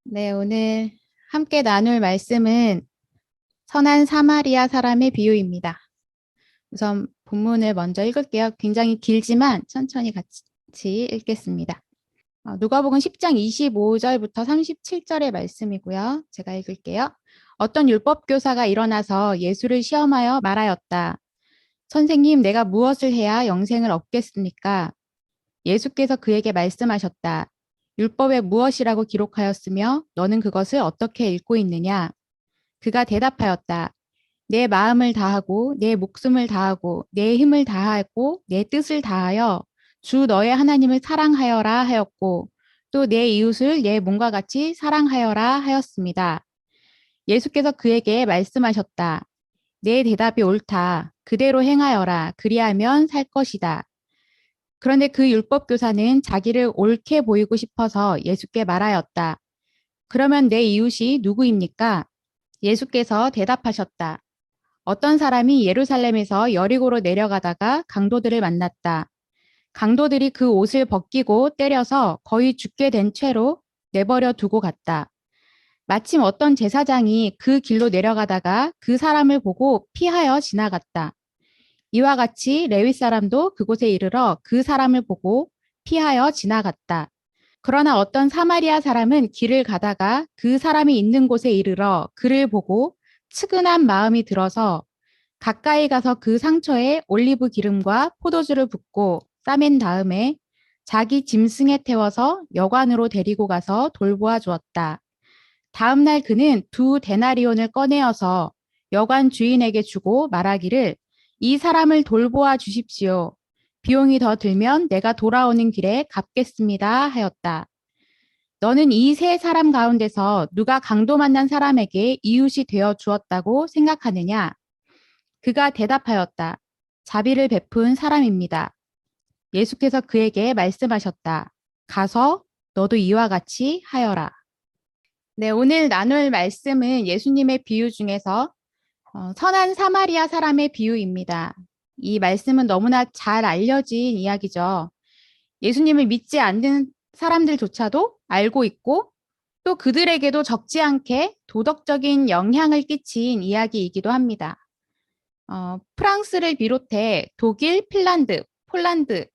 네, 오늘 함께 나눌 말씀은 선한 사마리아 사람의 비유입니다. 우선 본문을 먼저 읽을게요. 굉장히 길지만 천천히 같이 읽겠습니다. 누가복음 10장 25절부터 37절의 말씀이고요. 제가 읽을게요. 어떤 율법 교사가 일어나서 예수를 시험하여 말하였다. 선생님, 내가 무엇을 해야 영생을 얻겠습니까? 예수께서 그에게 말씀하셨다. 율법에 무엇이라고 기록하였으며 너는 그것을 어떻게 읽고 있느냐? 그가 대답하였다. 내 마음을 다하고 내 목숨을 다하고 내 힘을 다하고 내 뜻을 다하여 주 너의 하나님을 사랑하여라 하였고 또 내 이웃을 내 몸과 같이 사랑하여라 하였습니다. 예수께서 그에게 말씀하셨다. 내 대답이 옳다. 그대로 행하여라. 그리하면 살 것이다. 그런데 그 율법 교사는 자기를 옳게 보이고 싶어서 예수께 말하였다. 그러면 내 이웃이 누구입니까? 예수께서 대답하셨다. 어떤 사람이 예루살렘에서 여리고로 내려가다가 강도들을 만났다. 강도들이 그 옷을 벗기고 때려서 거의 죽게 된 채로 내버려 두고 갔다. 마침 어떤 제사장이 그 길로 내려가다가 그 사람을 보고 피하여 지나갔다. 이와 같이 레위 사람도 그곳에 이르러 그 사람을 보고 피하여 지나갔다. 그러나 어떤 사마리아 사람은 길을 가다가 그 사람이 있는 곳에 이르러 그를 보고 측은한 마음이 들어서 가까이 가서 그 상처에 올리브 기름과 포도주를 붓고 싸맨 다음에 자기 짐승에 태워서 여관으로 데리고 가서 돌보아 주었다. 다음 날 그는 두 데나리온을 꺼내어서 여관 주인에게 주고 말하기를 이 사람을 돌보아 주십시오. 비용이 더 들면 내가 돌아오는 길에 갚겠습니다 하였다. 너는 이 세 사람 가운데서 누가 강도 만난 사람에게 이웃이 되어 주었다고 생각하느냐? 그가 대답하였다. 자비를 베푼 사람입니다. 예수께서 그에게 말씀하셨다. 가서 너도 이와 같이 하여라. 네, 오늘 나눌 말씀은 예수님의 비유 중에서 선한 사마리아 사람의 비유입니다. 이 말씀은 너무나 잘 알려진 이야기죠. 예수님을 믿지 않는 사람들조차도 알고 있고 또 그들에게도 적지 않게 도덕적인 영향을 끼친 이야기이기도 합니다. 프랑스를 비롯해 독일, 핀란드, 폴란드,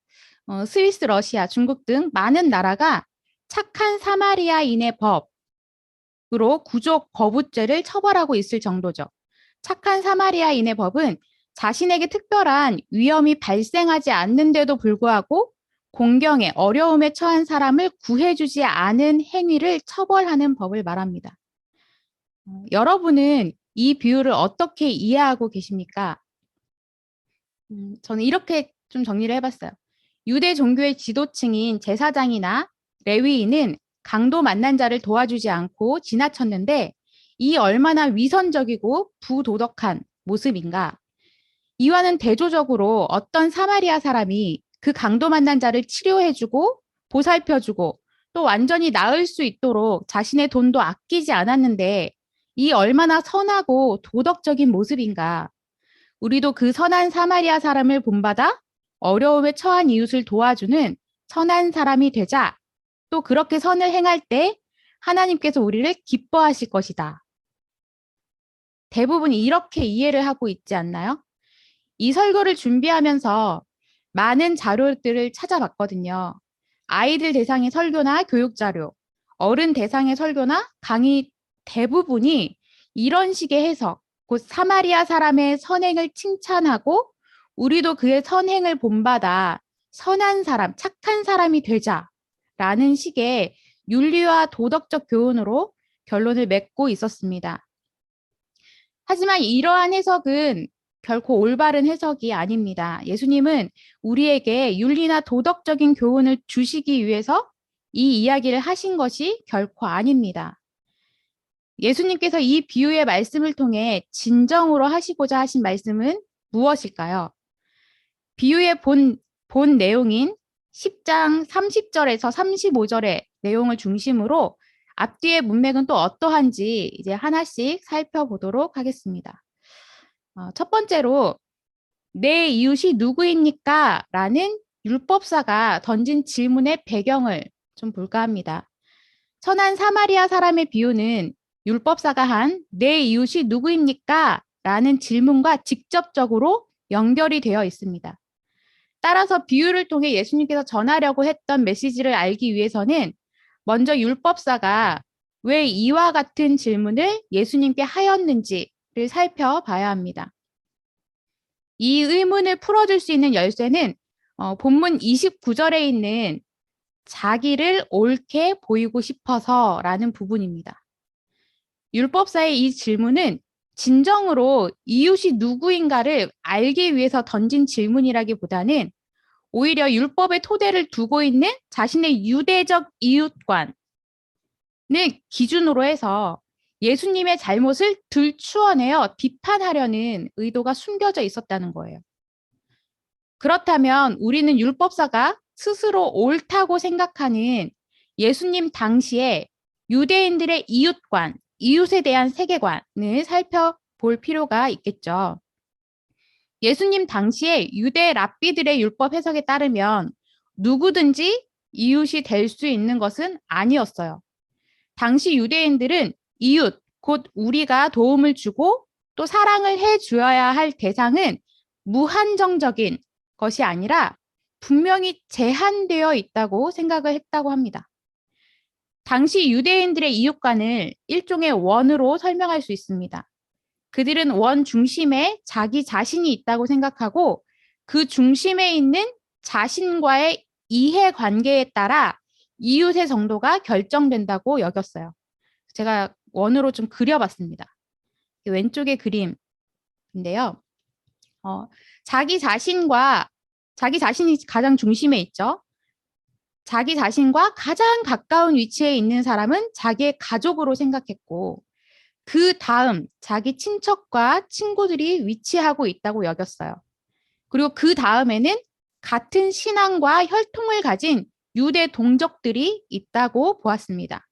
스위스, 러시아, 중국 등 많은 나라가 착한 사마리아인의 법으로 구족 거부죄를 처벌하고 있을 정도죠. 착한 사마리아인의 법은 자신에게 특별한 위험이 발생하지 않는데도 불구하고 공경에 어려움에 처한 사람을 구해주지 않은 행위를 처벌하는 법을 말합니다. 여러분은 이 비유를 어떻게 이해하고 계십니까? 저는 이렇게 좀 정리를 해봤어요. 유대 종교의 지도층인 제사장이나 레위인은 강도 만난 자를 도와주지 않고 지나쳤는데 이 얼마나 위선적이고 부도덕한 모습인가. 이와는 대조적으로 어떤 사마리아 사람이 그 강도 만난 자를 치료해주고 보살펴주고 또 완전히 나을 수 있도록 자신의 돈도 아끼지 않았는데 이 얼마나 선하고 도덕적인 모습인가. 우리도 그 선한 사마리아 사람을 본받아 어려움에 처한 이웃을 도와주는 선한 사람이 되자. 또 그렇게 선을 행할 때 하나님께서 우리를 기뻐하실 것이다. 대부분 이렇게 이해를 하고 있지 않나요? 이 설교를 준비하면서 많은 자료들을 찾아봤거든요. 아이들 대상의 설교나 교육 자료, 어른 대상의 설교나 강의 대부분이 이런 식의 해석, 곧 사마리아 사람의 선행을 칭찬하고 우리도 그의 선행을 본받아 선한 사람, 착한 사람이 되자라는 식의 윤리와 도덕적 교훈으로 결론을 맺고 있었습니다. 하지만 이러한 해석은 결코 올바른 해석이 아닙니다. 예수님은 우리에게 윤리나 도덕적인 교훈을 주시기 위해서 이 이야기를 하신 것이 결코 아닙니다. 예수님께서 이 비유의 말씀을 통해 진정으로 하시고자 하신 말씀은 무엇일까요? 비유의 본 내용인 10장 30절에서 35절의 내용을 중심으로 앞뒤의 문맥은 또 어떠한지 이제 하나씩 살펴보도록 하겠습니다. 첫 번째로 내 이웃이 누구입니까? 라는 율법사가 던진 질문의 배경을 좀 볼까 합니다. 선한 사마리아 사람의 비유는 율법사가 한 내 이웃이 누구입니까? 라는 질문과 직접적으로 연결이 되어 있습니다. 따라서 비유를 통해 예수님께서 전하려고 했던 메시지를 알기 위해서는 먼저 율법사가 왜 이와 같은 질문을 예수님께 하였는지를 살펴봐야 합니다. 이 의문을 풀어줄 수 있는 열쇠는 본문 29절에 있는 자기를 옳게 보이고 싶어서라는 부분입니다. 율법사의 이 질문은 진정으로 이웃이 누구인가를 알기 위해서 던진 질문이라기보다는 오히려 율법의 토대를 두고 있는 자신의 유대적 이웃관을 기준으로 해서 예수님의 잘못을 들추어내어 비판하려는 의도가 숨겨져 있었다는 거예요. 그렇다면 우리는 율법사가 스스로 옳다고 생각하는 예수님 당시에 유대인들의 이웃관, 이웃에 대한 세계관을 살펴볼 필요가 있겠죠. 예수님 당시에 유대 랍비들의 율법 해석에 따르면 누구든지 이웃이 될 수 있는 것은 아니었어요. 당시 유대인들은 이웃, 곧 우리가 도움을 주고 또 사랑을 해 주어야 할 대상은 무한정적인 것이 아니라 분명히 제한되어 있다고 생각을 했다고 합니다. 당시 유대인들의 이웃관을 일종의 원으로 설명할 수 있습니다. 그들은 원 중심에 자기 자신이 있다고 생각하고 그 중심에 있는 자신과의 이해관계에 따라 이웃의 정도가 결정된다고 여겼어요. 제가 원으로 좀 그려봤습니다. 왼쪽의 그림인데요. 자기 자신이 가장 중심에 있죠. 자기 자신과 가장 가까운 위치에 있는 사람은 자기의 가족으로 생각했고 그 다음 자기 친척과 친구들이 위치하고 있다고 여겼어요. 그리고 그 다음에는 같은 신앙과 혈통을 가진 유대 동족들이 있다고 보았습니다.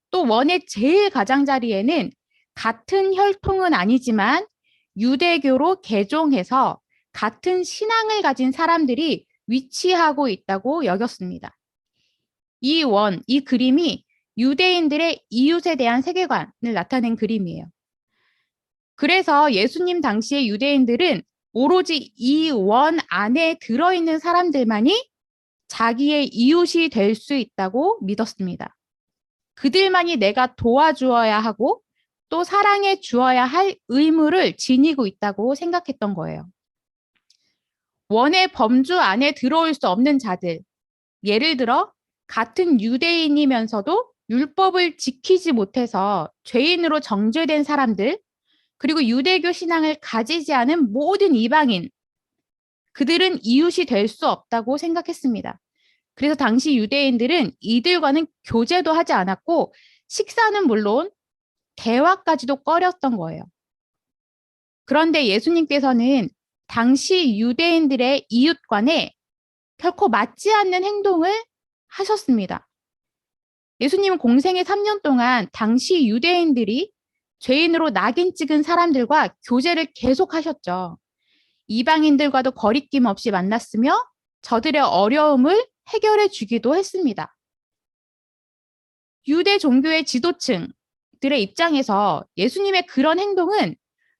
또 원의 제일 가장자리에는 같은 혈통은 아니지만 유대교로 개종해서 같은 신앙을 가진 사람들이 위치하고 있다고 여겼습니다. 이 그림이 유대인들의 이웃에 대한 세계관을 나타낸 그림이에요. 그래서 예수님 당시의 유대인들은 오로지 이 원 안에 들어있는 사람들만이 자기의 이웃이 될 수 있다고 믿었습니다. 그들만이 내가 도와주어야 하고 또 사랑해 주어야 할 의무를 지니고 있다고 생각했던 거예요. 원의 범주 안에 들어올 수 없는 자들, 예를 들어 같은 유대인이면서도 율법을 지키지 못해서 죄인으로 정죄된 사람들, 그리고 유대교 신앙을 가지지 않은 모든 이방인, 그들은 이웃이 될 수 없다고 생각했습니다. 그래서 당시 유대인들은 이들과는 교제도 하지 않았고 식사는 물론 대화까지도 꺼렸던 거예요. 그런데 예수님께서는 당시 유대인들의 이웃관에 결코 맞지 않는 행동을 하셨습니다. 예수님은 공생의 3년 동안 당시 유대인들이 죄인으로 낙인 찍은 사람들과 교제를 계속하셨죠. 이방인들과도 거리낌 없이 만났으며 저들의 어려움을 해결해 주기도 했습니다. 유대 종교의 지도층들의 입장에서 예수님의 그런 행동은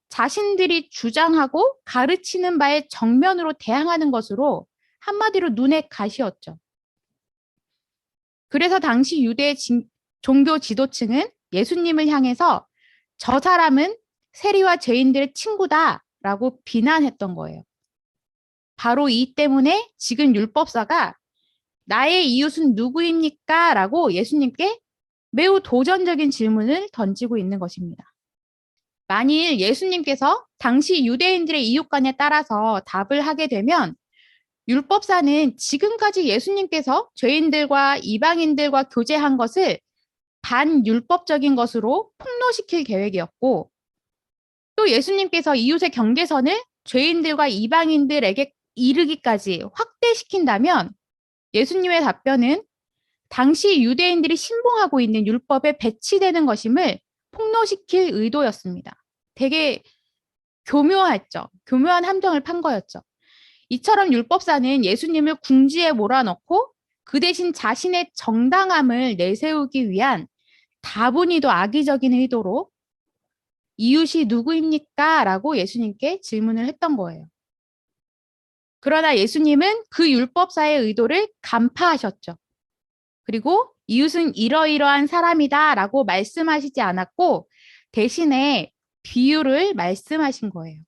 자신들이 주장하고 가르치는 바에 정면으로 대항하는 것으로 한마디로 눈에 가시었죠. 그래서 당시 유대 종교 지도층은 예수님을 향해서 저 사람은 세리와 죄인들의 친구다라고 비난했던 거예요. 바로 이 때문에 지금 율법사가 나의 이웃은 누구입니까? 라고 예수님께 매우 도전적인 질문을 던지고 있는 것입니다. 만일 예수님께서 당시 유대인들의 이웃관에 따라서 답을 하게 되면 율법사는 지금까지 예수님께서 죄인들과 이방인들과 교제한 것을 반율법적인 것으로 폭로시킬 계획이었고 또 예수님께서 이웃의 경계선을 죄인들과 이방인들에게 이르기까지 확대시킨다면 예수님의 답변은 당시 유대인들이 신봉하고 있는 율법에 배치되는 것임을 폭로시킬 의도였습니다. 되게 교묘했죠. 교묘한 함정을 판 거였죠. 이처럼 율법사는 예수님을 궁지에 몰아넣고 그 대신 자신의 정당함을 내세우기 위한 다분히도 악의적인 의도로 이웃이 누구입니까? 라고 예수님께 질문을 했던 거예요. 그러나 예수님은 그 율법사의 의도를 간파하셨죠. 그리고 이웃은 이러이러한 사람이다 라고 말씀하시지 않았고 대신에 비유를 말씀하신 거예요.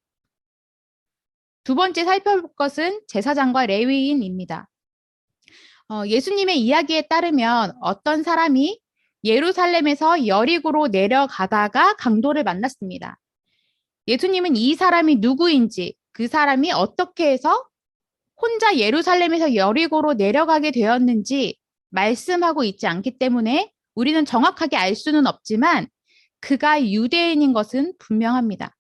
두 번째 살펴볼 것은 제사장과 레위인입니다. 예수님의 이야기에 따르면 어떤 사람이 예루살렘에서 여리고로 내려가다가 강도를 만났습니다. 예수님은 이 사람이 누구인지, 그 사람이 어떻게 해서 혼자 예루살렘에서 여리고로 내려가게 되었는지 말씀하고 있지 않기 때문에 우리는 정확하게 알 수는 없지만 그가 유대인인 것은 분명합니다.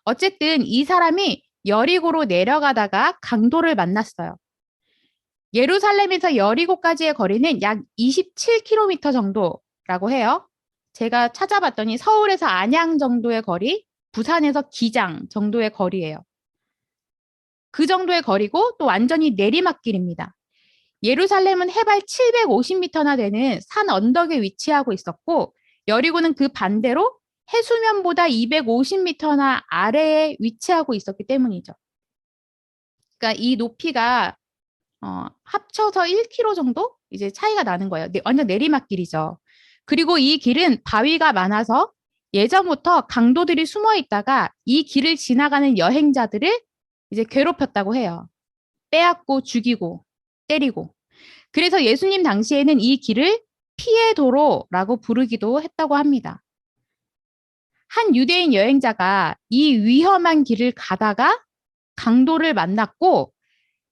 어쨌든 이 사람이 여리고로 내려가다가 강도를 만났어요. 예루살렘에서 여리고까지의 거리는 약 27km 정도라고 해요. 제가 찾아봤더니 서울에서 안양 정도의 거리, 부산에서 기장 정도의 거리예요. 그 정도의 거리고 또 완전히 내리막길입니다. 예루살렘은 해발 750m나 되는 산 언덕에 위치하고 있었고 여리고는 그 반대로 해수면보다 250m나 아래에 위치하고 있었기 때문이죠. 그러니까 이 높이가 합쳐서 1km 정도 이제 차이가 나는 거예요. 완전 내리막길이죠. 그리고 이 길은 바위가 많아서 예전부터 강도들이 숨어 있다가 이 길을 지나가는 여행자들을 이제 괴롭혔다고 해요. 빼앗고 죽이고 때리고. 그래서 예수님 당시에는 이 길을 피해 도로라고 부르기도 했다고 합니다. 한 유대인 여행자가 이 위험한 길을 가다가 강도를 만났고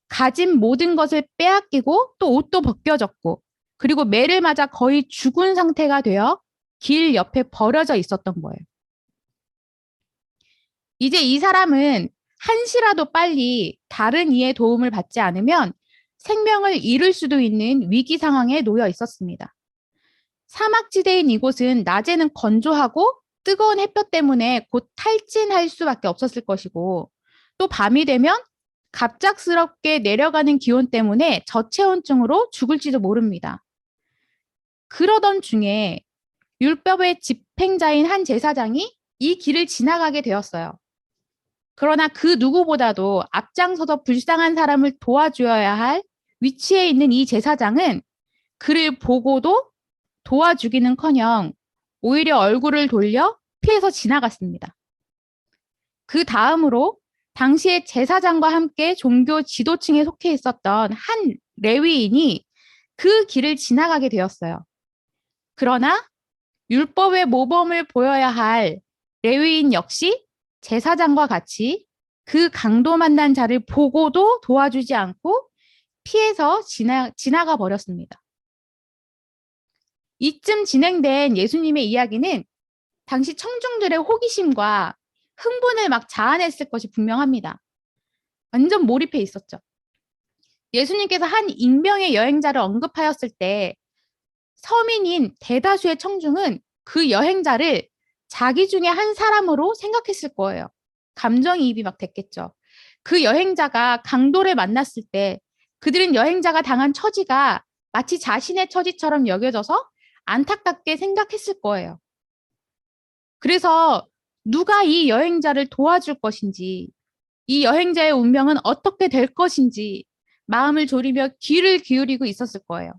가진 모든 것을 빼앗기고 또 옷도 벗겨졌고 그리고 매를 맞아 거의 죽은 상태가 되어 길 옆에 버려져 있었던 거예요. 이제 이 사람은 한시라도 빨리 다른 이의 도움을 받지 않으면 생명을 잃을 수도 있는 위기 상황에 놓여 있었습니다. 사막지대인 이곳은 낮에는 건조하고 뜨거운 햇볕 때문에 곧 탈진할 수밖에 없었을 것이고 또 밤이 되면 갑작스럽게 내려가는 기온 때문에 저체온증으로 죽을지도 모릅니다. 그러던 중에 율법의 집행자인 한 제사장이 이 길을 지나가게 되었어요. 그러나 그 누구보다도 앞장서서 불쌍한 사람을 도와줘야 할 위치에 있는 이 제사장은 그를 보고도 도와주기는커녕 오히려 얼굴을 돌려 피해서 지나갔습니다. 그 다음으로 당시에 제사장과 함께 종교 지도층에 속해 있었던 한 레위인이 그 길을 지나가게 되었어요. 그러나 율법의 모범을 보여야 할 레위인 역시 제사장과 같이 그 강도 만난 자를 보고도 도와주지 않고 피해서 지나가 버렸습니다. 이쯤 진행된 예수님의 이야기는 당시 청중들의 호기심과 흥분을 막 자아냈을 것이 분명합니다. 완전 몰입해 있었죠. 예수님께서 한 익명의 여행자를 언급하였을 때 서민인 대다수의 청중은 그 여행자를 자기 중에 한 사람으로 생각했을 거예요. 감정이입이 막 됐겠죠. 그 여행자가 강도를 만났을 때 그들은 여행자가 당한 처지가 마치 자신의 처지처럼 여겨져서 안타깝게 생각했을 거예요. 그래서 누가 이 여행자를 도와줄 것인지, 이 여행자의 운명은 어떻게 될 것인지 마음을 졸이며 귀를 기울이고 있었을 거예요.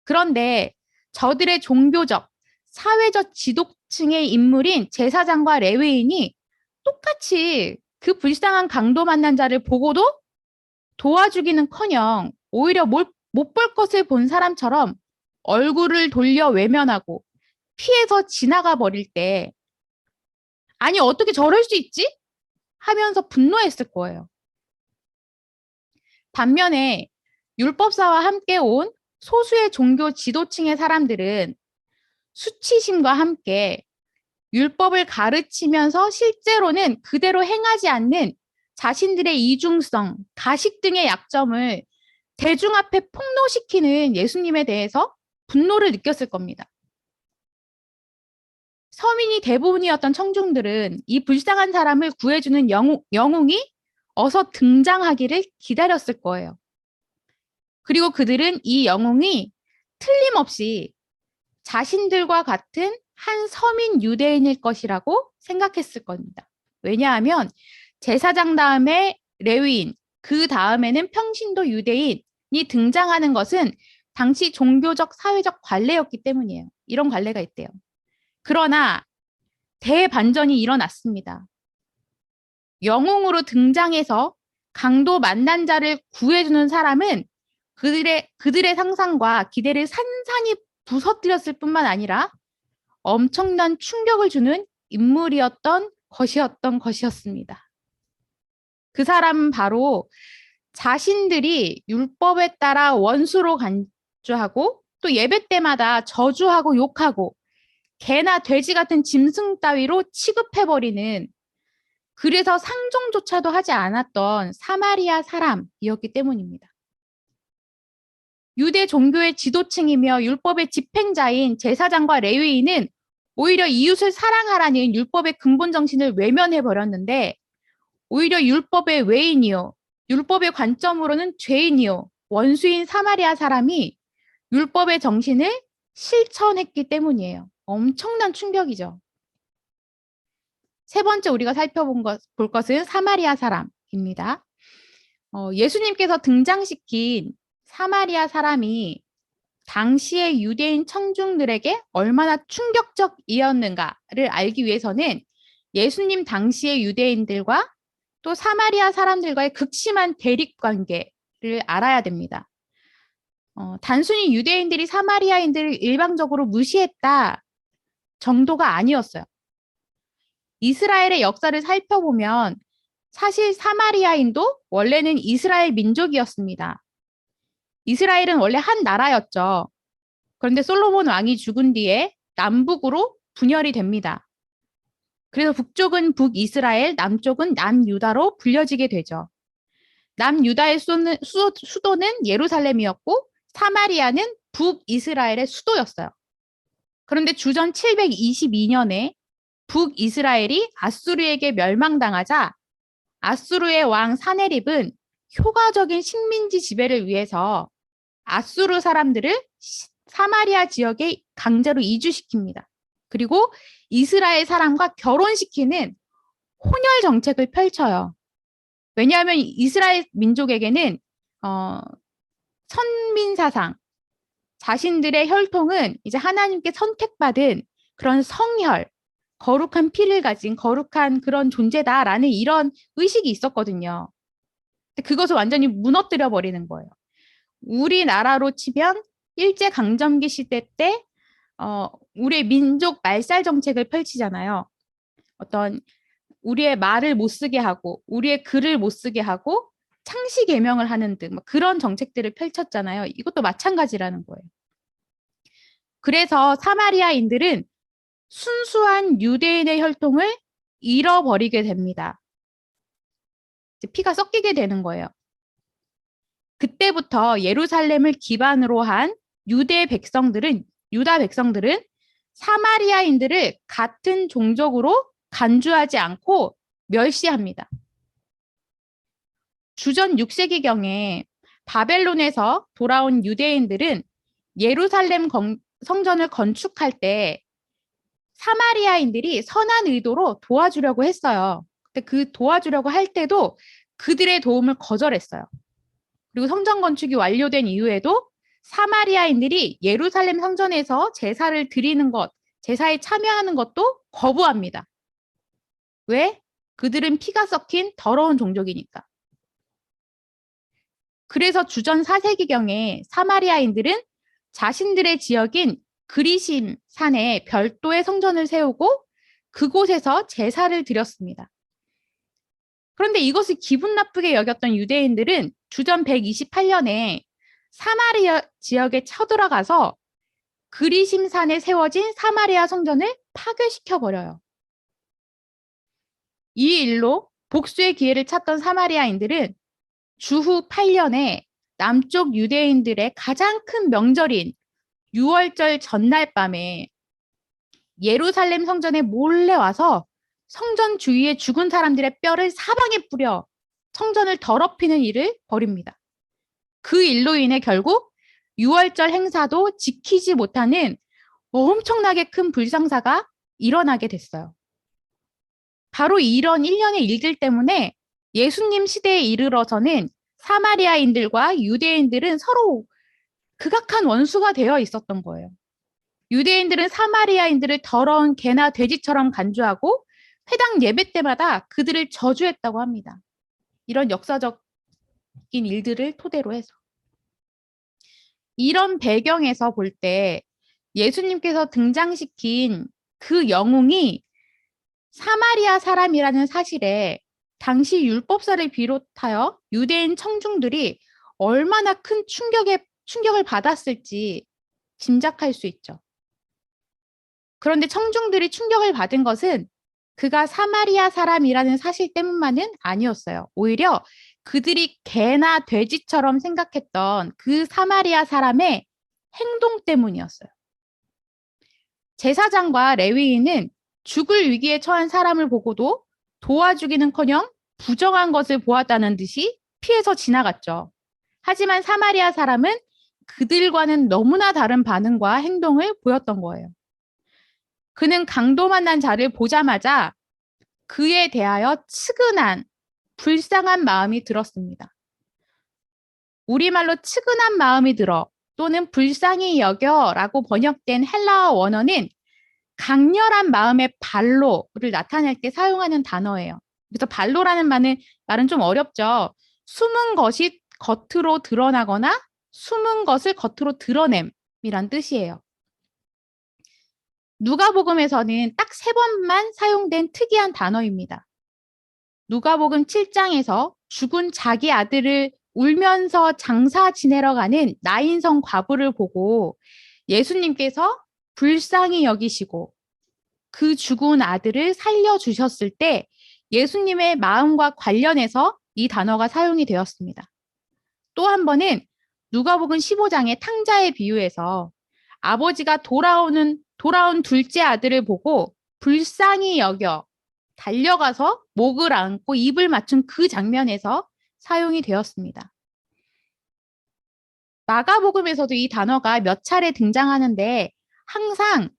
그런데 저들의 종교적, 사회적 지도층의 인물인 제사장과 레위인이 똑같이 그 불쌍한 강도 만난 자를 보고도 도와주기는커녕 오히려 못 볼 것을 본 사람처럼 얼굴을 돌려 외면하고 피해서 지나가 버릴 때 아니 어떻게 저럴 수 있지? 하면서 분노했을 거예요. 반면에 율법사와 함께 온 소수의 종교 지도층의 사람들은 수치심과 함께 율법을 가르치면서 실제로는 그대로 행하지 않는 자신들의 이중성, 가식 등의 약점을 대중 앞에 폭로시키는 예수님에 대해서 분노를 느꼈을 겁니다. 서민이 대부분이었던 청중들은 이 불쌍한 사람을 구해주는 영웅이 어서 등장하기를 기다렸을 거예요. 그리고 그들은 이 영웅이 틀림없이 자신들과 같은 한 서민 유대인일 것이라고 생각했을 겁니다. 왜냐하면 제사장 다음에 레위인, 그 다음에는 평신도 유대인이 등장하는 것은 당시 종교적, 사회적 관례였기 때문이에요. 이런 관례가 있대요. 그러나 대반전이 일어났습니다. 영웅으로 등장해서 강도 만난 자를 구해주는 사람은 그들의 상상과 기대를 산산이 부서뜨렸을 뿐만 아니라 엄청난 충격을 주는 인물이었던 것이었습니다. 그 사람은 바로 자신들이 율법에 따라 원수로 간주하고 또 예배 때마다 저주하고 욕하고 개나 돼지 같은 짐승 따위로 취급해버리는, 그래서 상종조차도 하지 않았던 사마리아 사람이었기 때문입니다. 유대 종교의 지도층이며 율법의 집행자인 제사장과 레위인은 오히려 이웃을 사랑하라는 율법의 근본 정신을 외면해버렸는데, 오히려 율법의 외인이요, 율법의 관점으로는 죄인이요, 원수인 사마리아 사람이 율법의 정신을 실천했기 때문이에요. 엄청난 충격이죠. 세 번째 우리가 볼 것은 사마리아 사람입니다. 예수님께서 등장시킨 사마리아 사람이 당시의 유대인 청중들에게 얼마나 충격적이었는가를 알기 위해서는 예수님 당시의 유대인들과 또 사마리아 사람들과의 극심한 대립 관계를 알아야 됩니다. 단순히 유대인들이 사마리아인들을 일방적으로 무시했다 정도가 아니었어요. 이스라엘의 역사를 살펴보면 사실 사마리아인도 원래는 이스라엘 민족이었습니다. 이스라엘은 원래 한 나라였죠. 그런데 솔로몬 왕이 죽은 뒤에 남북으로 분열이 됩니다. 그래서 북쪽은 북이스라엘, 남쪽은 남유다로 불려지게 되죠. 남유다의 수도는 예루살렘이었고 사마리아는 북이스라엘의 수도였어요. 그런데 주전 722년에 북이스라엘이 아수르에게 멸망당하자 아수르의 왕 사네립은 효과적인 식민지 지배를 위해서 아수르 사람들을 사마리아 지역에 강제로 이주시킵니다. 그리고 이스라엘 사람과 결혼시키는 혼혈 정책을 펼쳐요. 왜냐하면 이스라엘 민족에게는 선민사상, 자신들의 혈통은 이제 하나님께 선택받은 그런 성혈, 거룩한 피를 가진 거룩한 그런 존재다라는 이런 의식이 있었거든요. 근데 그것을 완전히 무너뜨려 버리는 거예요. 우리나라로 치면 일제강점기 시대 때 우리의 민족 말살 정책을 펼치잖아요. 어떤 우리의 말을 못 쓰게 하고 우리의 글을 못 쓰게 하고 창시 개명을 하는 등 그런 정책들을 펼쳤잖아요. 이것도 마찬가지라는 거예요. 그래서 사마리아인들은 순수한 유대인의 혈통을 잃어버리게 됩니다. 피가 섞이게 되는 거예요. 그때부터 예루살렘을 기반으로 한 유다 백성들은 사마리아인들을 같은 종족으로 간주하지 않고 멸시합니다. 주전 6세기경에 바벨론에서 돌아온 유대인들은 예루살렘 성전을 건축할 때 사마리아인들이 선한 의도로 도와주려고 했어요. 근데 그 도와주려고 할 때도 그들의 도움을 거절했어요. 그리고 성전 건축이 완료된 이후에도 사마리아인들이 예루살렘 성전에서 제사를 드리는 것, 제사에 참여하는 것도 거부합니다. 왜? 그들은 피가 섞인 더러운 종족이니까. 그래서 주전 4세기경에 사마리아인들은 자신들의 지역인 그리심 산에 별도의 성전을 세우고 그곳에서 제사를 드렸습니다. 그런데 이것을 기분 나쁘게 여겼던 유대인들은 주전 128년에 사마리아 지역에 쳐들어가서 그리심 산에 세워진 사마리아 성전을 파괴시켜 버려요. 이 일로 복수의 기회를 찾던 사마리아인들은 주후 8년에 남쪽 유대인들의 가장 큰 명절인 6월절 전날 밤에 예루살렘 성전에 몰래 와서 성전 주위에 죽은 사람들의 뼈를 사방에 뿌려 성전을 더럽히는 일을 벌입니다. 그 일로 인해 결국 유월절 행사도 지키지 못하는 엄청나게 큰 불상사가 일어나게 됐어요. 바로 이런 일련의 일들 때문에 예수님 시대에 이르러서는 사마리아인들과 유대인들은 서로 극악한 원수가 되어 있었던 거예요. 유대인들은 사마리아인들을 더러운 개나 돼지처럼 간주하고 회당 예배 때마다 그들을 저주했다고 합니다. 이런 역사적인 일들을 토대로 해서. 이런 배경에서 볼 때 예수님께서 등장시킨 그 영웅이 사마리아 사람이라는 사실에 당시 율법사를 비롯하여 유대인 청중들이 얼마나 큰 충격을 받았을지 짐작할 수 있죠. 그런데 청중들이 충격을 받은 것은 그가 사마리아 사람이라는 사실 때문만은 아니었어요. 오히려 그들이 개나 돼지처럼 생각했던 그 사마리아 사람의 행동 때문이었어요. 제사장과 레위인은 죽을 위기에 처한 사람을 보고도 도와주기는커녕 부정한 것을 보았다는 듯이 피해서 지나갔죠. 하지만 사마리아 사람은 그들과는 너무나 다른 반응과 행동을 보였던 거예요. 그는 강도 만난 자를 보자마자 그에 대하여 측은한, 불쌍한 마음이 들었습니다. 우리말로 측은한 마음이 들어 또는 불쌍히 여겨라고 번역된 헬라어 원어는 강렬한 마음의 발로를 나타낼 때 사용하는 단어예요. 그래서 발로라는 말은 좀 어렵죠. 숨은 것이 겉으로 드러나거나 숨은 것을 겉으로 드러냄이란 뜻이에요. 누가복음에서는 딱 3번만 사용된 특이한 단어입니다. 누가복음 7장에서 죽은 자기 아들을 울면서 장사 지내러 가는 나인성 과부를 보고 예수님께서 불쌍히 여기시고 그 죽은 아들을 살려주셨을 때 예수님의 마음과 관련해서 이 단어가 사용이 되었습니다. 또 한 번은 누가복음 15장의 탕자의 비유에서 아버지가 돌아온 둘째 아들을 보고 불쌍히 여겨 달려가서 목을 안고 입을 맞춘 그 장면에서 사용이 되었습니다. 마가복음에서도 이 단어가 몇 차례 등장하는데 항상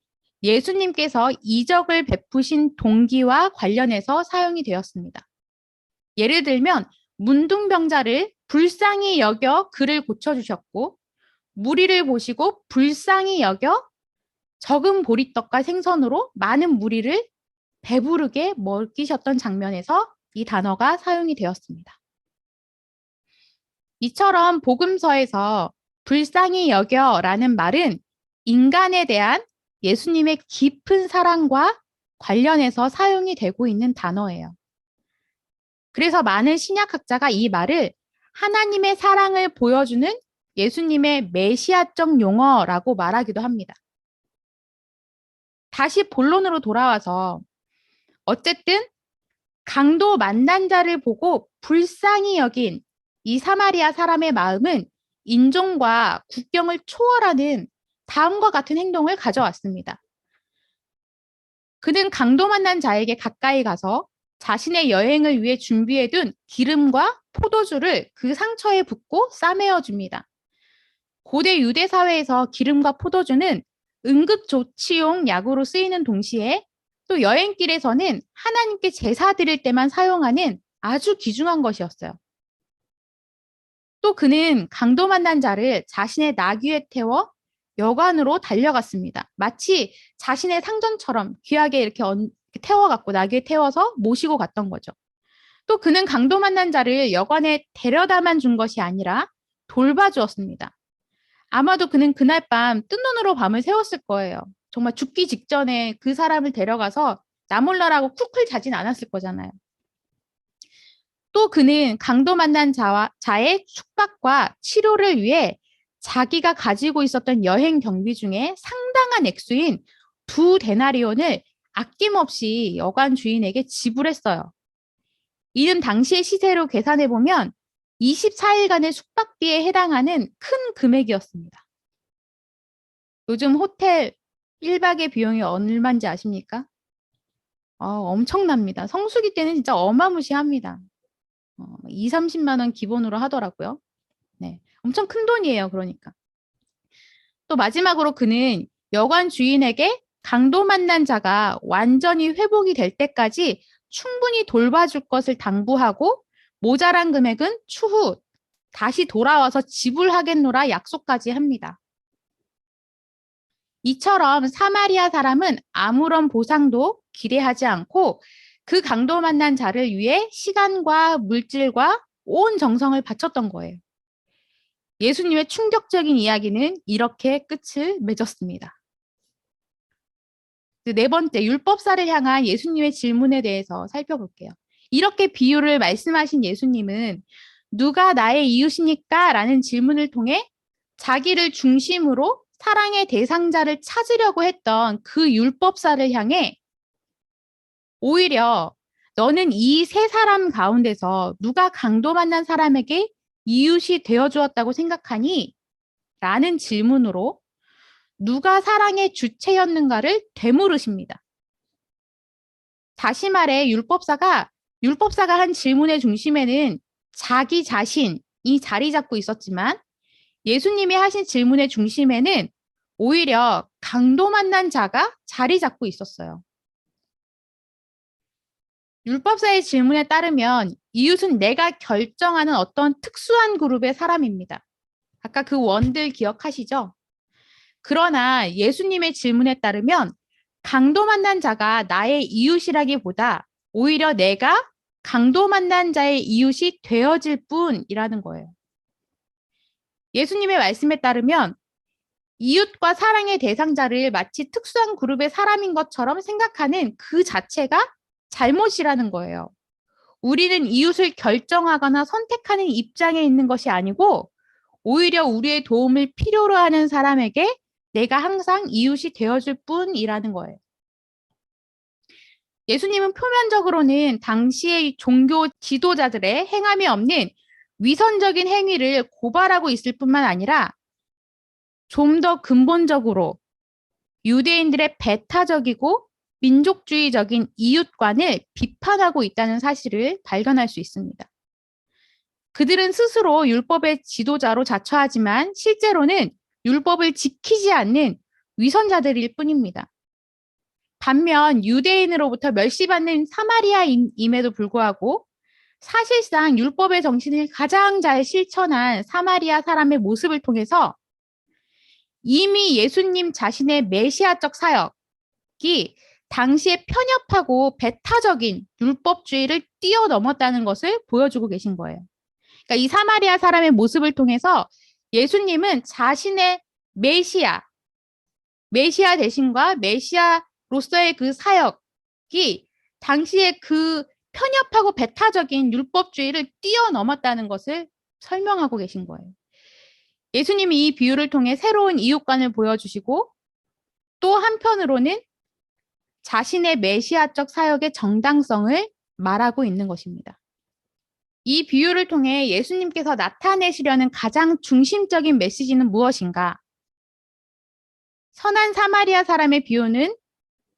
예수님께서 이적을 베푸신 동기와 관련해서 사용이 되었습니다. 예를 들면 문둥병자를 불쌍히 여겨 그를 고쳐주셨고 무리를 보시고 불쌍히 여겨 적은 보리떡과 생선으로 많은 무리를 배부르게 먹이셨던 장면에서 이 단어가 사용이 되었습니다. 이처럼 복음서에서 불쌍히 여겨라는 말은 인간에 대한 예수님의 깊은 사랑과 관련해서 사용이 되고 있는 단어예요. 그래서 많은 신약학자가 이 말을 하나님의 사랑을 보여주는 예수님의 메시아적 용어라고 말하기도 합니다. 다시 본론으로 돌아와서 어쨌든 강도 만난 자를 보고 불쌍히 여긴 이 사마리아 사람의 마음은 인종과 국경을 초월하는 다음과 같은 행동을 가져왔습니다. 그는 강도 만난 자에게 가까이 가서 자신의 여행을 위해 준비해둔 기름과 포도주를 그 상처에 붓고 싸매어 줍니다. 고대 유대 사회에서 기름과 포도주는 응급조치용 약으로 쓰이는 동시에 또 여행길에서는 하나님께 제사 드릴 때만 사용하는 아주 귀중한 것이었어요. 또 그는 강도 만난 자를 자신의 나귀에 태워 여관으로 달려갔습니다. 마치 자신의 상전처럼 귀하게 이렇게 태워갖고 나귀에 태워서 모시고 갔던 거죠. 또 그는 강도 만난 자를 여관에 데려다만 준 것이 아니라 돌봐주었습니다. 아마도 그는 그날 밤 뜬 눈으로 밤을 새웠을 거예요. 정말 죽기 직전에 그 사람을 데려가서 나 몰라라고 쿨쿨 자진 않았을 거잖아요. 또 그는 강도 만난 자의 숙박과 치료를 위해 자기가 가지고 있었던 여행 경비 중에 상당한 액수인 2데나리온을 아낌없이 여관 주인에게 지불했어요. 이는 당시의 시세로 계산해보면 24일간의 숙박비에 해당하는 큰 금액이었습니다. 요즘 호텔 1박의 비용이 얼마인지 아십니까? 엄청납니다. 성수기 때는 진짜 어마무시합니다. 2, 30만 원 기본으로 하더라고요. 네, 엄청 큰 돈이에요. 그러니까. 또 마지막으로 그는 여관 주인에게 강도 만난 자가 완전히 회복이 될 때까지 충분히 돌봐줄 것을 당부하고 모자란 금액은 추후 다시 돌아와서 지불하겠노라 약속까지 합니다. 이처럼 사마리아 사람은 아무런 보상도 기대하지 않고 그 강도 만난 자를 위해 시간과 물질과 온 정성을 바쳤던 거예요. 예수님의 충격적인 이야기는 이렇게 끝을 맺었습니다. 네 번째, 율법사를 향한 예수님의 질문에 대해서 살펴볼게요. 이렇게 비유를 말씀하신 예수님은 누가 나의 이웃이니까? 라는 질문을 통해 자기를 중심으로 사랑의 대상자를 찾으려고 했던 그 율법사를 향해 오히려 너는 이 세 사람 가운데서 누가 강도 만난 사람에게 이웃이 되어 주었다고 생각하니? 라는 질문으로 누가 사랑의 주체였는가를 되물으십니다. 다시 말해 율법사가 한 질문의 중심에는 자기 자신이 자리 잡고 있었지만 예수님이 하신 질문의 중심에는 오히려 강도 만난 자가 자리 잡고 있었어요. 율법사의 질문에 따르면 이웃은 내가 결정하는 어떤 특수한 그룹의 사람입니다. 아까 그 원들 기억하시죠? 그러나 예수님의 질문에 따르면 강도 만난 자가 나의 이웃이라기보다 오히려 내가 강도 만난 자의 이웃이 되어질 뿐이라는 거예요. 예수님의 말씀에 따르면 이웃과 사랑의 대상자를 마치 특수한 그룹의 사람인 것처럼 생각하는 그 자체가 잘못이라는 거예요. 우리는 이웃을 결정하거나 선택하는 입장에 있는 것이 아니고 오히려 우리의 도움을 필요로 하는 사람에게 내가 항상 이웃이 되어줄 뿐이라는 거예요. 예수님은 표면적으로는 당시의 종교 지도자들의 행함이 없는 위선적인 행위를 고발하고 있을 뿐만 아니라 좀 더 근본적으로 유대인들의 배타적이고 민족주의적인 이웃관을 비판하고 있다는 사실을 발견할 수 있습니다. 그들은 스스로 율법의 지도자로 자처하지만 실제로는 율법을 지키지 않는 위선자들일 뿐입니다. 반면 유대인으로부터 멸시받는 사마리아인임에도 불구하고 사실상 율법의 정신을 가장 잘 실천한 사마리아 사람의 모습을 통해서 이미 예수님 자신의 메시아적 사역이 당시에 편협하고 배타적인 율법주의를 뛰어넘었다는 것을 보여주고 계신 거예요. 그러니까 이 사마리아 사람의 모습을 통해서 예수님은 자신의 메시아 대신과 메시아로서의 그 사역이 당시에 그 편협하고 배타적인 율법주의를 뛰어넘었다는 것을 설명하고 계신 거예요. 예수님이 이 비유를 통해 새로운 이웃관을 보여주시고 또 한편으로는 자신의 메시아적 사역의 정당성을 말하고 있는 것입니다. 이 비유를 통해 예수님께서 나타내시려는 가장 중심적인 메시지는 무엇인가? 선한 사마리아 사람의 비유는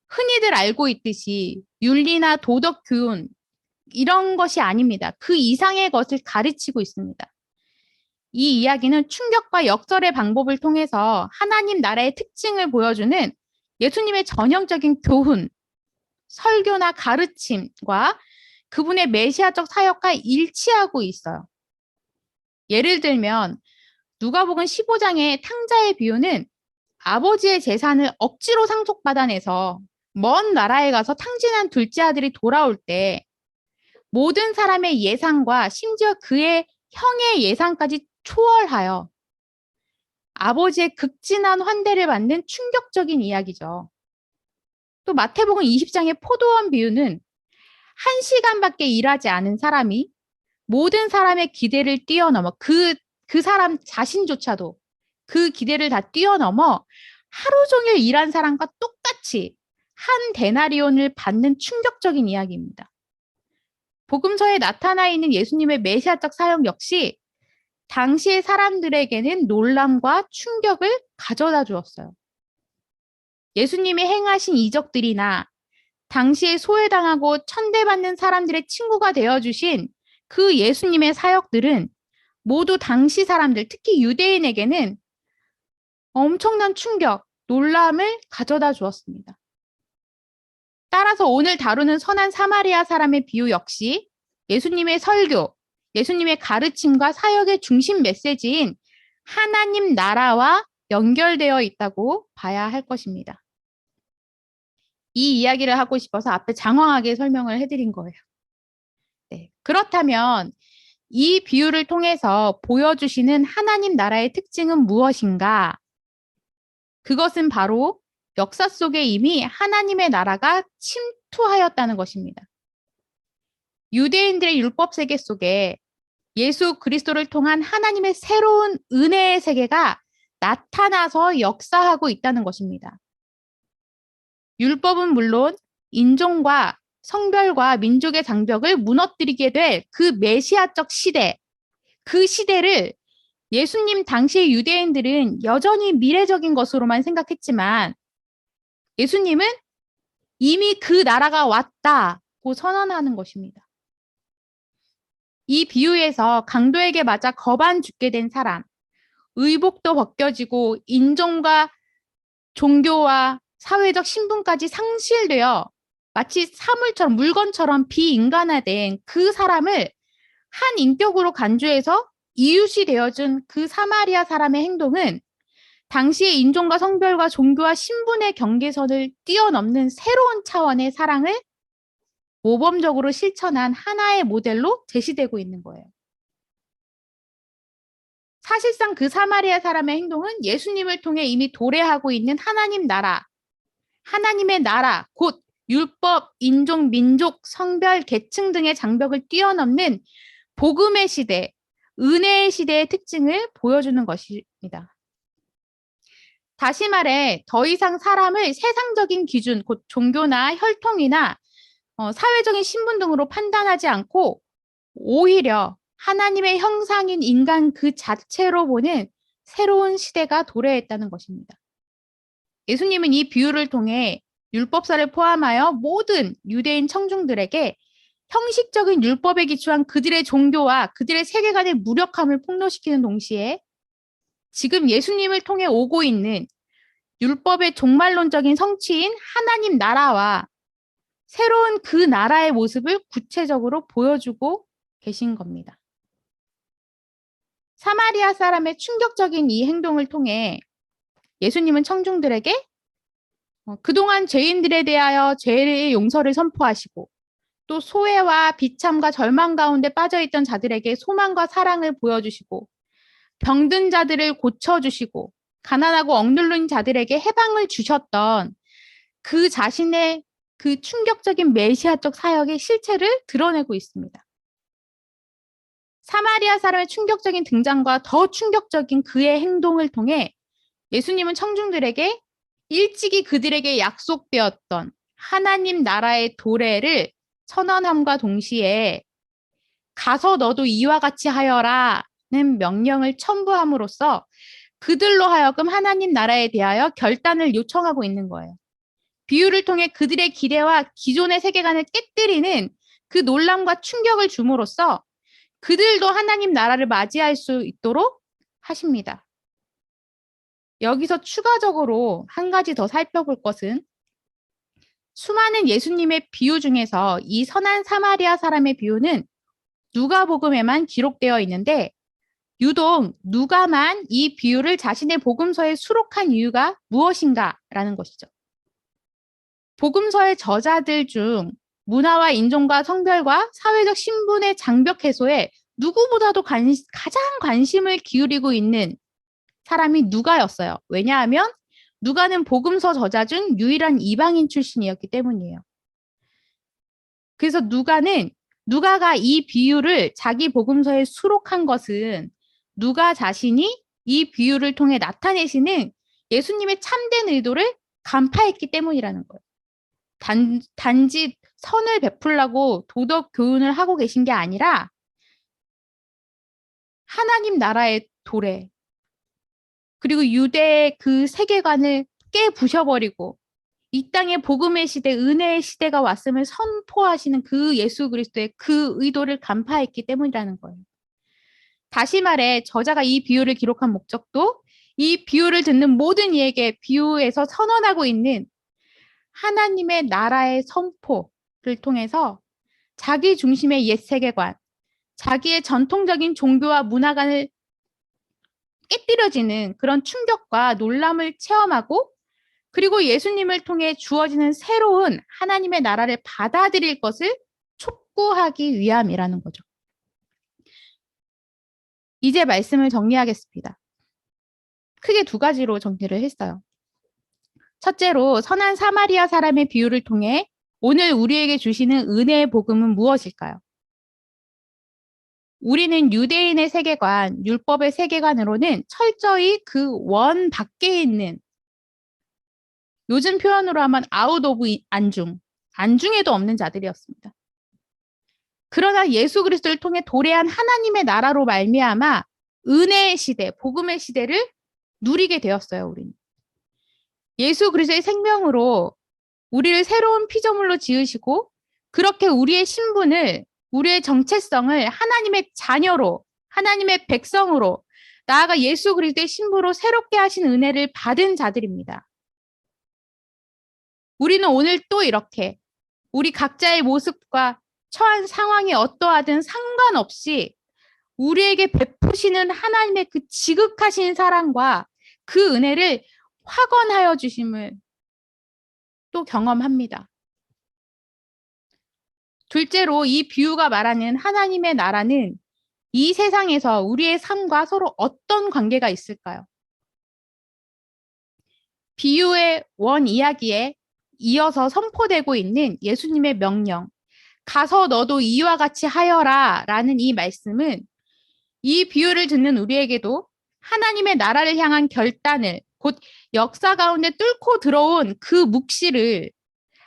흔히들 알고 있듯이 윤리나 도덕 교훈 이런 것이 아닙니다. 그 이상의 것을 가르치고 있습니다. 이 이야기는 충격과 역설의 방법을 통해서 하나님 나라의 특징을 보여주는 예수님의 전형적인 교훈, 설교나 가르침과 그분의 메시아적 사역과 일치하고 있어요. 예를 들면 누가복음 15장의 탕자의 비유는 아버지의 재산을 억지로 상속받아내서 먼 나라에 가서 탕진한 둘째 아들이 돌아올 때 모든 사람의 예상과 심지어 그의 형의 예상까지 초월하여 아버지의 극진한 환대를 받는 충격적인 이야기죠. 또 마태복음 20장의 포도원 비유는 1시간밖에 일하지 않은 사람이 모든 사람의 기대를 뛰어넘어 그 사람 자신조차도 그 기대를 다 뛰어넘어 하루 종일 일한 사람과 똑같이 한 데나리온을 받는 충격적인 이야기입니다. 복음서에 나타나 있는 예수님의 메시아적 사역 역시 당시의 사람들에게는 놀람과 충격을 가져다 주었어요. 예수님이 행하신 이적들이나 당시에 소외당하고 천대받는 사람들의 친구가 되어주신 그 예수님의 사역들은 모두 당시 사람들, 특히 유대인에게는 엄청난 충격, 놀람을 가져다 주었습니다. 따라서 오늘 다루는 선한 사마리아 사람의 비유 역시 예수님의 설교, 예수님의 가르침과 사역의 중심 메시지인 하나님 나라와 연결되어 있다고 봐야 할 것입니다. 이 이야기를 하고 싶어서 앞에 장황하게 설명을 해드린 거예요. 네, 그렇다면 이 비유를 통해서 보여주시는 하나님 나라의 특징은 무엇인가? 그것은 바로 역사 속에 이미 하나님의 나라가 침투하였다는 것입니다. 유대인들의 율법 세계 속에 예수 그리스도를 통한 하나님의 새로운 은혜의 세계가 나타나서 역사하고 있다는 것입니다. 율법은 물론 인종과 성별과 민족의 장벽을 무너뜨리게 될 그 메시아적 시대, 그 시대를 예수님 당시의 유대인들은 여전히 미래적인 것으로만 생각했지만 예수님은 이미 그 나라가 왔다고 선언하는 것입니다. 이 비유에서 강도에게 맞아 거반 죽게 된 사람, 의복도 벗겨지고 인종과 종교와 사회적 신분까지 상실되어 마치 사물처럼 물건처럼 비인간화된 그 사람을 한 인격으로 간주해서 이웃이 되어준 그 사마리아 사람의 행동은 당시의 인종과 성별과 종교와 신분의 경계선을 뛰어넘는 새로운 차원의 사랑을 모범적으로 실천한 하나의 모델로 제시되고 있는 거예요. 사실상 그 사마리아 사람의 행동은 예수님을 통해 이미 도래하고 있는 하나님 나라, 하나님의 나라, 곧 율법, 인종, 민족, 성별, 계층 등의 장벽을 뛰어넘는 복음의 시대, 은혜의 시대의 특징을 보여주는 것입니다. 다시 말해 더 이상 사람을 세상적인 기준, 곧 종교나 혈통이나 사회적인 신분 등으로 판단하지 않고 오히려 하나님의 형상인 인간 그 자체로 보는 새로운 시대가 도래했다는 것입니다. 예수님은 이 비유를 통해 율법사를 포함하여 모든 유대인 청중들에게 형식적인 율법에 기초한 그들의 종교와 그들의 세계관의 무력함을 폭로시키는 동시에 지금 예수님을 통해 오고 있는 율법의 종말론적인 성취인 하나님 나라와 새로운 그 나라의 모습을 구체적으로 보여주고 계신 겁니다. 사마리아 사람의 충격적인 이 행동을 통해 예수님은 청중들에게 그동안 죄인들에 대하여 죄의 용서를 선포하시고 또 소외와 비참과 절망 가운데 빠져있던 자들에게 소망과 사랑을 보여주시고 병든 자들을 고쳐주시고 가난하고 억눌린 자들에게 해방을 주셨던 그 자신의 그 충격적인 메시아적 사역의 실체를 드러내고 있습니다. 사마리아 사람의 충격적인 등장과 더 충격적인 그의 행동을 통해 예수님은 청중들에게 일찍이 그들에게 약속되었던 하나님 나라의 도래를 선언함과 동시에 가서 너도 이와 같이 하여라는 명령을 첨부함으로써 그들로 하여금 하나님 나라에 대하여 결단을 요청하고 있는 거예요. 비유를 통해 그들의 기대와 기존의 세계관을 깨뜨리는 그 놀람과 충격을 줌으로써 그들도 하나님 나라를 맞이할 수 있도록 하십니다. 여기서 추가적으로 한 가지 더 살펴볼 것은 수많은 예수님의 비유 중에서 이 선한 사마리아 사람의 비유는 누가복음에만 기록되어 있는데 유독 누가만 이 비유를 자신의 복음서에 수록한 이유가 무엇인가라는 것이죠. 복음서의 저자들 중 문화와 인종과 성별과 사회적 신분의 장벽 해소에 누구보다도 가장 관심을 기울이고 있는 사람이 누가였어요. 왜냐하면 누가는 복음서 저자 중 유일한 이방인 출신이었기 때문이에요. 그래서 누가가 이 비유를 자기 복음서에 수록한 것은 누가 자신이 이 비유를 통해 나타내시는 예수님의 참된 의도를 간파했기 때문이라는 거예요. 단지 선을 베풀라고 도덕 교훈을 하고 계신 게 아니라 하나님 나라의 도래, 그리고 유대의 그 세계관을 깨부셔버리고 이 땅에 복음의 시대, 은혜의 시대가 왔음을 선포하시는 그 예수 그리스도의 그 의도를 간파했기 때문이라는 거예요. 다시 말해 저자가 이 비유를 기록한 목적도 이 비유를 듣는 모든 이에게 비유에서 선언하고 있는 하나님의 나라의 선포를 통해서 자기 중심의 옛 세계관, 자기의 전통적인 종교와 문화관을 깨뜨려지는 그런 충격과 놀람을 체험하고 그리고 예수님을 통해 주어지는 새로운 하나님의 나라를 받아들일 것을 촉구하기 위함이라는 거죠. 이제 말씀을 정리하겠습니다. 크게 두 가지로 정리를 했어요. 첫째로 선한 사마리아 사람의 비유를 통해 오늘 우리에게 주시는 은혜의 복음은 무엇일까요? 우리는 유대인의 세계관, 율법의 세계관으로는 철저히 그 원 밖에 있는 요즘 표현으로 하면 아웃 오브 안중, 안중에도 없는 자들이었습니다. 그러나 예수 그리스도를 통해 도래한 하나님의 나라로 말미암아 은혜의 시대, 복음의 시대를 누리게 되었어요, 우리는. 예수 그리스도의 생명으로 우리를 새로운 피조물로 지으시고 그렇게 우리의 신분을, 우리의 정체성을 하나님의 자녀로, 하나님의 백성으로, 나아가 예수 그리스도의 신부로 새롭게 하신 은혜를 받은 자들입니다. 우리는 오늘 또 이렇게 우리 각자의 모습과 처한 상황이 어떠하든 상관없이 우리에게 베푸시는 하나님의 그 지극하신 사랑과 그 은혜를 확언하여 주심을 또 경험합니다. 둘째로 이 비유가 말하는 하나님의 나라는 이 세상에서 우리의 삶과 서로 어떤 관계가 있을까요? 비유의 원 이야기에 이어서 선포되고 있는 예수님의 명령, 가서 너도 이와 같이 하여라 라는 이 말씀은 이 비유를 듣는 우리에게도 하나님의 나라를 향한 결단을, 곧 역사 가운데 뚫고 들어온 그 묵시를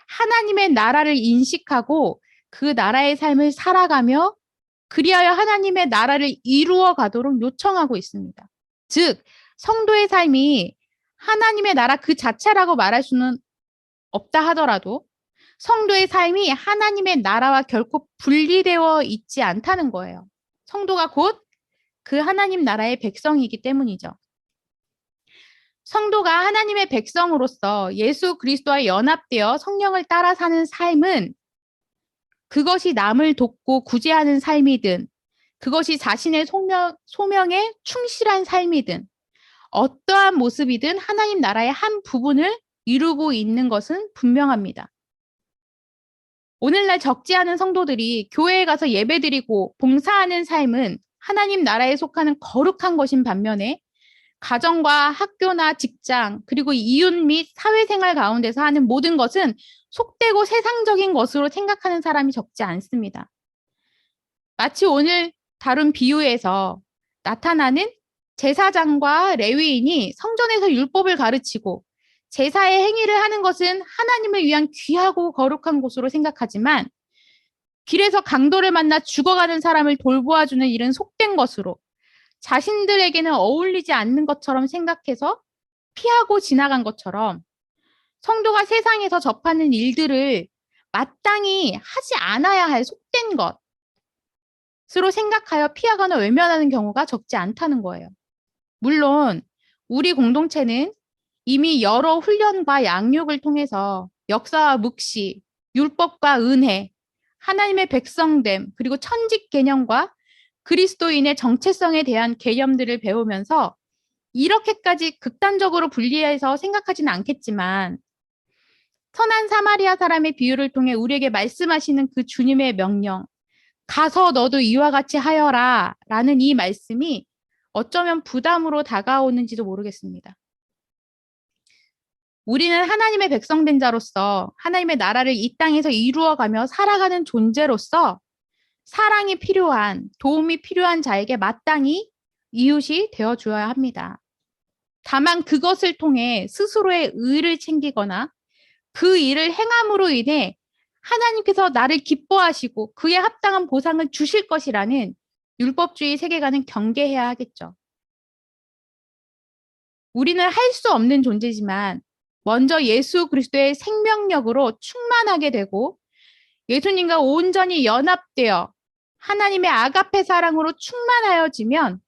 하나님의 나라를 인식하고 그 나라의 삶을 살아가며 그리하여 하나님의 나라를 이루어 가도록 요청하고 있습니다. 즉, 성도의 삶이 하나님의 나라 그 자체라고 말할 수는 없다 하더라도 성도의 삶이 하나님의 나라와 결코 분리되어 있지 않다는 거예요. 성도가 곧 그 하나님 나라의 백성이기 때문이죠. 성도가 하나님의 백성으로서 예수 그리스도와 연합되어 성령을 따라 사는 삶은 그것이 남을 돕고 구제하는 삶이든 그것이 자신의 소명에 충실한 삶이든 어떠한 모습이든 하나님 나라의 한 부분을 이루고 있는 것은 분명합니다. 오늘날 적지 않은 성도들이 교회에 가서 예배드리고 봉사하는 삶은 하나님 나라에 속하는 거룩한 것인 반면에 가정과 학교나 직장 그리고 이웃 및 사회생활 가운데서 하는 모든 것은 속되고 세상적인 것으로 생각하는 사람이 적지 않습니다. 마치 오늘 다룬 비유에서 나타나는 제사장과 레위인이 성전에서 율법을 가르치고 제사의 행위를 하는 것은 하나님을 위한 귀하고 거룩한 곳으로 생각하지만 길에서 강도를 만나 죽어가는 사람을 돌보아주는 일은 속된 것으로 자신들에게는 어울리지 않는 것처럼 생각해서 피하고 지나간 것처럼 성도가 세상에서 접하는 일들을 마땅히 하지 않아야 할 속된 것으로 생각하여 피하거나 외면하는 경우가 적지 않다는 거예요. 물론 우리 공동체는 이미 여러 훈련과 양육을 통해서 역사와 묵시, 율법과 은혜, 하나님의 백성됨, 그리고 천직 개념과 그리스도인의 정체성에 대한 개념들을 배우면서 이렇게까지 극단적으로 분리해서 생각하지는 않겠지만 선한 사마리아 사람의 비유를 통해 우리에게 말씀하시는 그 주님의 명령, 가서 너도 이와 같이 하여라 라는 이 말씀이 어쩌면 부담으로 다가오는지도 모르겠습니다. 우리는 하나님의 백성된 자로서 하나님의 나라를 이 땅에서 이루어가며 살아가는 존재로서 사랑이 필요한, 도움이 필요한 자에게 마땅히 이웃이 되어주어야 합니다. 다만 그것을 통해 스스로의 의를 챙기거나 그 일을 행함으로 인해 하나님께서 나를 기뻐하시고 그에 합당한 보상을 주실 것이라는 율법주의 세계관은 경계해야 하겠죠. 우리는 할 수 없는 존재지만 먼저 예수 그리스도의 생명력으로 충만하게 되고 예수님과 온전히 연합되어 하나님의 아가페 사랑으로 충만하여지면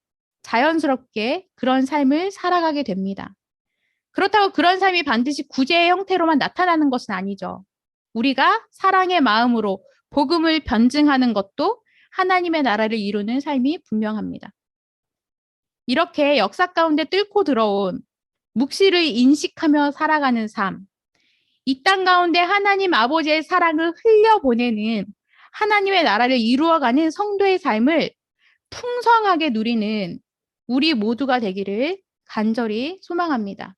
자연스럽게 그런 삶을 살아가게 됩니다. 그렇다고 그런 삶이 반드시 구제의 형태로만 나타나는 것은 아니죠. 우리가 사랑의 마음으로 복음을 변증하는 것도 하나님의 나라를 이루는 삶이 분명합니다. 이렇게 역사 가운데 뚫고 들어온 묵시를 인식하며 살아가는 삶, 이 땅 가운데 하나님 아버지의 사랑을 흘려보내는 하나님의 나라를 이루어가는 성도의 삶을 풍성하게 누리는 우리 모두가 되기를 간절히 소망합니다.